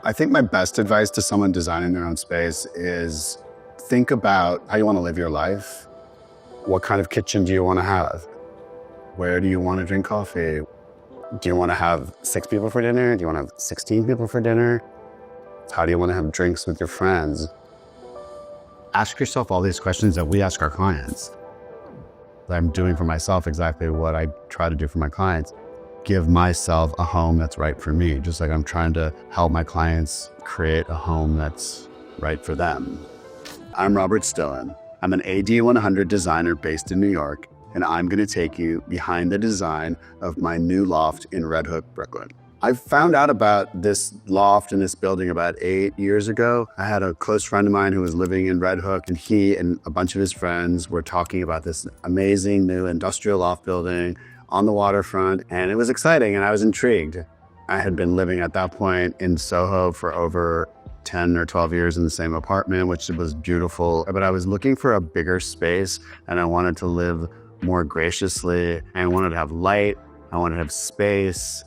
I think my best advice to someone designing their own space is think about how you want to live your life. What kind of kitchen do you want to have? Where do you want to drink coffee? Do you want to have 6 people for dinner? Do you want to have 16 people for dinner? How do you want to have drinks with your friends? Ask yourself all these questions that we ask our clients. I'm doing for myself exactly what I try to do for my clients. Give myself a home that's right for me, just like I'm trying to help my clients create a home that's right for them. I'm Robert Stilin. I'm an AD100 designer based in New York, and I'm going to take you behind the design of my new loft in Red Hook, Brooklyn. I found out about this loft in this building about 8 years ago. I had a close friend of mine who was living in Red Hook, and he and a bunch of his friends were talking about this amazing new industrial loft building on the waterfront, and it was exciting, and I was intrigued. I had been living at that point in Soho for over 10 or 12 years in the same apartment, which was beautiful, but I was looking for a bigger space, and I wanted to live more graciously. I wanted to have light, I wanted to have space.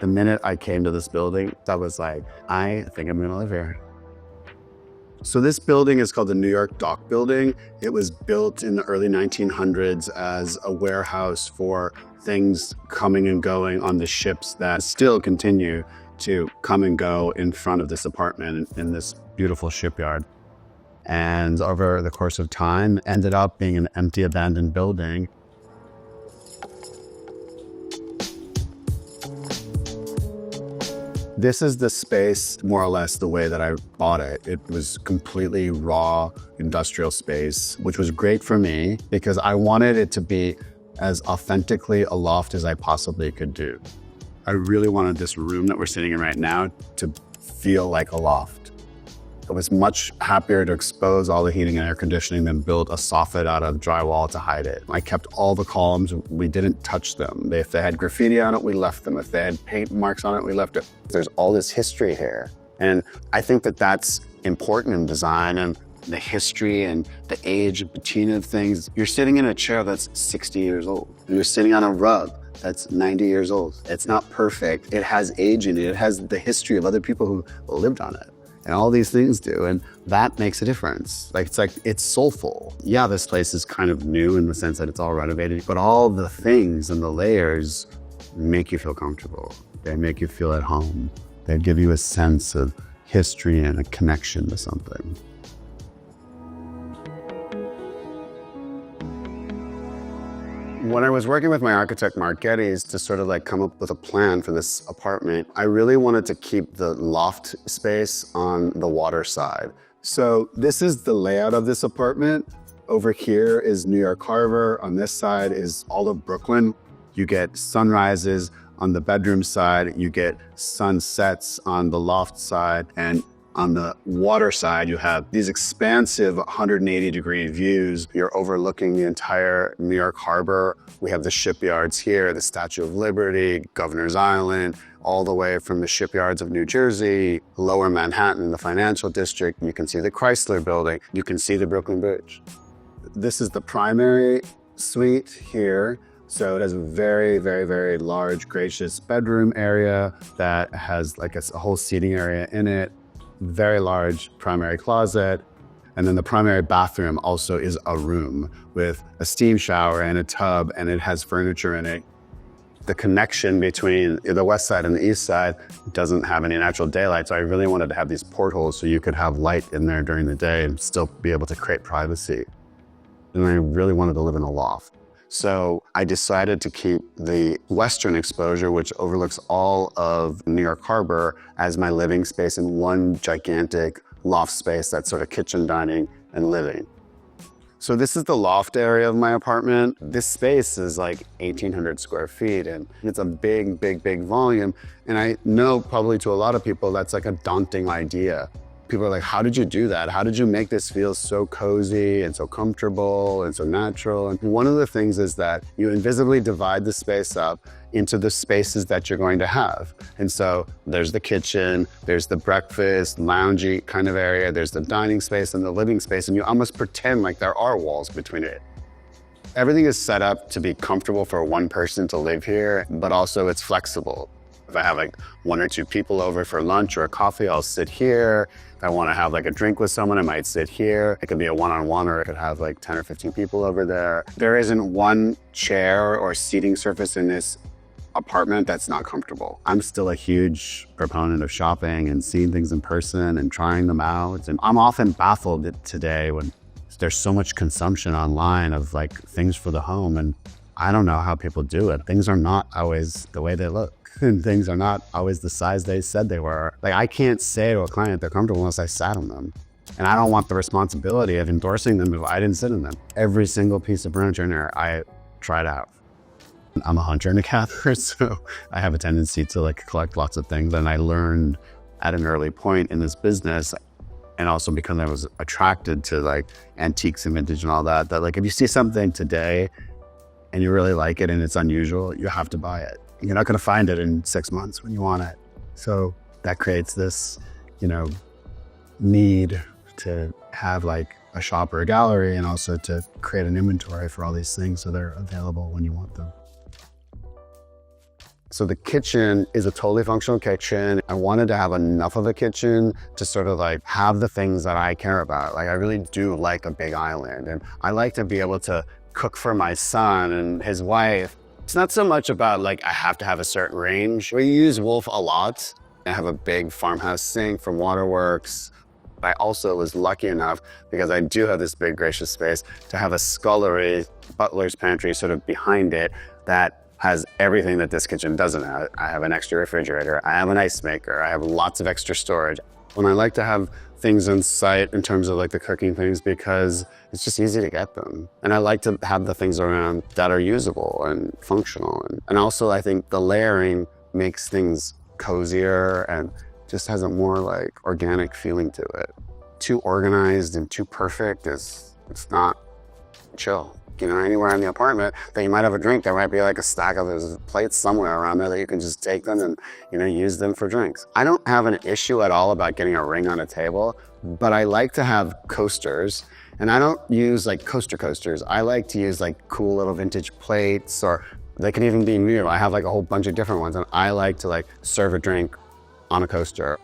The minute I came to this building, I was like, I think I'm gonna live here. So this building is called the New York Dock Building. It was built in the early 1900s as a warehouse for things coming and going on the ships that still continue to come and go in front of this apartment in this beautiful shipyard. And over the course of time, ended up being an empty, abandoned building. This is the space, more or less, the way that I bought it. It was completely raw industrial space, which was great for me because I wanted it to be as authentically a loft as I possibly could do. I really wanted this room that we're sitting in right now to feel like a loft. I was much happier to expose all the heating and air conditioning than build a soffit out of drywall to hide it. I kept all the columns, we didn't touch them. If they had graffiti on it, we left them. If they had paint marks on it, we left it. There's all this history here. And I think that that's important in design, and the history and the age and patina of things. You're sitting in a chair that's 60 years old. You're sitting on a rug that's 90 years old. It's not perfect. It has age in it. It has the history of other people who lived on it. And all these things do, and that makes a difference. It's soulful. Yeah, this place is kind of new in the sense that it's all renovated, but all the things and the layers make you feel comfortable. They make you feel at home. They give you a sense of history and a connection to something. When I was working with my architect, Mark Geddes, to sort of come up with a plan for this apartment, I really wanted to keep the loft space on the water side. So this is the layout of this apartment. Over here is New York Harbor. On this side is all of Brooklyn. You get sunrises on the bedroom side. You get sunsets on the loft side. And on the water side, you have these expansive 180-degree views. You're overlooking the entire New York Harbor. We have the shipyards here, the Statue of Liberty, Governor's Island, all the way from the shipyards of New Jersey, Lower Manhattan, the financial district. You can see the Chrysler Building. You can see the Brooklyn Bridge. This is the primary suite here. So it has a very, very, very large, gracious bedroom area that has a whole seating area in it. Very large primary closet. And then the primary bathroom also is a room with a steam shower and a tub, and it has furniture in it. The connection between the west side and the east side doesn't have any natural daylight, so I really wanted to have these portholes so you could have light in there during the day and still be able to create privacy. And I really wanted to live in a loft. So I decided to keep the western exposure, which overlooks all of New York Harbor, as my living space in one gigantic loft space that's sort of kitchen, dining, and living. So this is the loft area of my apartment. This space is 1,800 square feet, and it's a big, big, big volume. And I know probably to a lot of people, that's a daunting idea. People are like, how did you do that? How did you make this feel so cozy and so comfortable and so natural? And one of the things is that you invisibly divide the space up into the spaces that you're going to have. And so there's the kitchen, there's the breakfast, loungy kind of area, there's the dining space and the living space, and you almost pretend like there are walls between it. Everything is set up to be comfortable for one person to live here, but also it's flexible. If I have like 1 or 2 people over for lunch or a coffee, I'll sit here. If I want to have like a drink with someone, I might sit here. It could be a one-on-one, or I could have like 10 or 15 people over there. There isn't one chair or seating surface in this apartment that's not comfortable. I'm still a huge proponent of shopping and seeing things in person and trying them out. And I'm often baffled today when there's so much consumption online of like things for the home, and I don't know how people do it. Things are not always the way they look, and things are not always the size they said they were. Like, I can't say to a client they're comfortable unless I sat on them. And I don't want the responsibility of endorsing them if I didn't sit in them. Every single piece of furniture in here, I tried out. I'm a hunter and a gatherer, so I have a tendency to like collect lots of things. And I learned at an early point in this business, and also because I was attracted to like antiques and vintage and all that, that like if you see something today and you really like it and it's unusual, you have to buy it. You're not going to find it in 6 months when you want it. So that creates this, need to have like a shop or a gallery, and also to create an inventory for all these things so they're available when you want them. So the kitchen is a totally functional kitchen. I wanted to have enough of a kitchen to sort of like have the things that I care about. Like, I really do like a big island, and I like to be able to cook for my son and his wife. It's not so much about like, I have to have a certain range. We use Wolf a lot. I have a big farmhouse sink from Waterworks. I also was lucky enough, because I do have this big gracious space, to have a scullery, butler's pantry sort of behind it that has everything that this kitchen doesn't have. I have an extra refrigerator, I have an ice maker, I have lots of extra storage. When I like to have things on site in terms of like the cooking things, because it's just easy to get them. And I like to have the things around that are usable and functional. And also I think the layering makes things cozier and just has a more like organic feeling to it. Too organized and too perfect it's not chill. Anywhere in the apartment that you might have a drink, there might be like a stack of those plates somewhere around there that you can just take them and, use them for drinks. I don't have an issue at all about getting a ring on a table, but I like to have coasters, and I don't use like coasters. I like to use like cool little vintage plates, or they can even be new. I have like a whole bunch of different ones, and I like to like serve a drink on a coaster.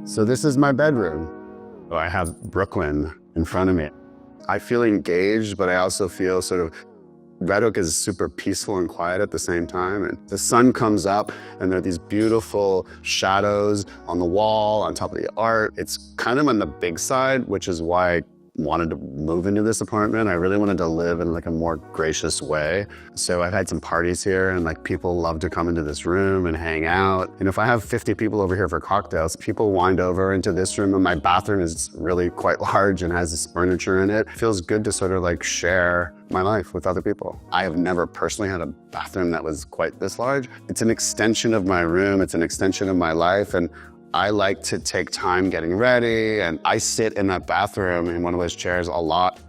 So this is my bedroom. I have Brooklyn in front of me. I feel engaged, but I also feel sort of, Red Oak is super peaceful and quiet at the same time. And the sun comes up and there are these beautiful shadows on the wall, on top of the art. It's kind of on the big side, which is why I wanted to move into this apartment. I really wanted to live in like a more gracious way. So I've had some parties here, and like people love to come into this room and hang out. And if I have 50 people over here for cocktails, people wind over into this room, and my bathroom is really quite large and has this furniture in it. It feels good to sort of like share my life with other people. I have never personally had a bathroom that was quite this large. It's an extension of my room. It's an extension of my life. And I like to take time getting ready, and I sit in that bathroom in one of those chairs a lot.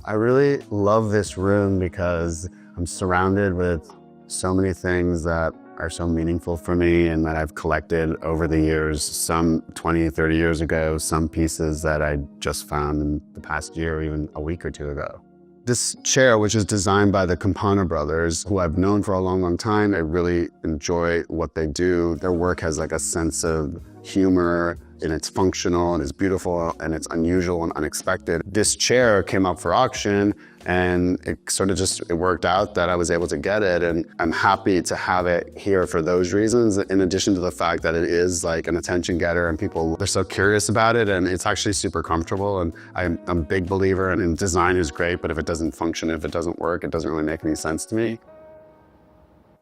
I really love this room because I'm surrounded with so many things that are so meaningful for me and that I've collected over the years, some 20, 30 years ago, some pieces that I just found in the past year, or even a week or two ago. This chair, which is designed by the Campana brothers, who I've known for a long, long time, I really enjoy what they do. Their work has like a sense of humor, and it's functional, and it's beautiful, and it's unusual and unexpected. This chair came up for auction, and it sort of just, it worked out that I was able to get it, and I'm happy to have it here for those reasons, in addition to the fact that it is like an attention getter, and people, they're so curious about it, and it's actually super comfortable. And I'm a big believer in design is great, but if it doesn't function, if it doesn't work, it doesn't really make any sense to me.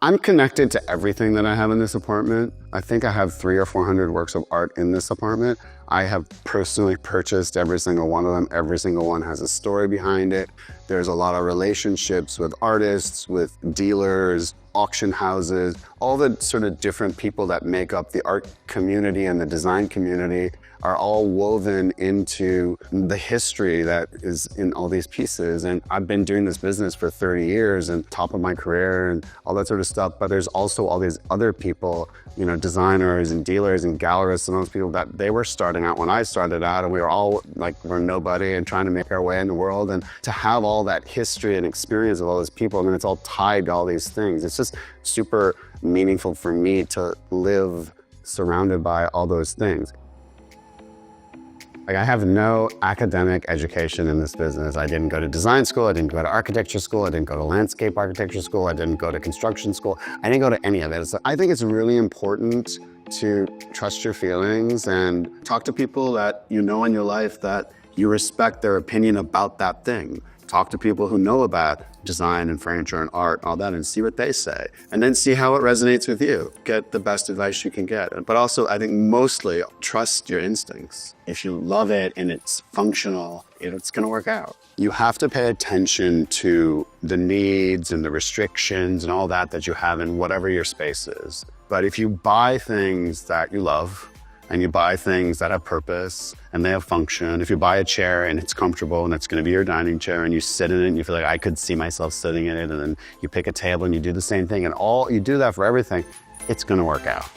I'm connected to everything that I have in this apartment. I think I have 300 or 400 works of art in this apartment. I have personally purchased every single one of them. Every single one has a story behind it. There's a lot of relationships with artists, with dealers, auction houses, all the sort of different people that make up the art community and the design community are all woven into the history that is in all these pieces. And I've been doing this business for 30 years and top of my career and all that sort of stuff. But there's also all these other people, designers and dealers and gallerists and those people that they were starting out when I started out, and we were all like, we're nobody and trying to make our way in the world. And to have all that history and experience of all those people, it's all tied to all these things. It's business, super meaningful for me to live surrounded by all those things. Like, I have no academic education in this business. I didn't go to design school, I didn't go to architecture school, I didn't go to landscape architecture school, I didn't go to construction school, I didn't go to any of it. So I think it's really important to trust your feelings and talk to people that you know in your life that you respect their opinion about that thing. Talk to people who know about design and furniture and art and all that and see what they say. And then see how it resonates with you. Get the best advice you can get. But also, I think mostly trust your instincts. If you love it and it's functional, it's gonna work out. You have to pay attention to the needs and the restrictions and all that you have in whatever your space is. But if you buy things that you love, and you buy things that have purpose and they have function. If you buy a chair and it's comfortable and it's gonna be your dining chair and you sit in it and you feel like I could see myself sitting in it, and then you pick a table and you do the same thing, and you do that for everything, it's gonna work out.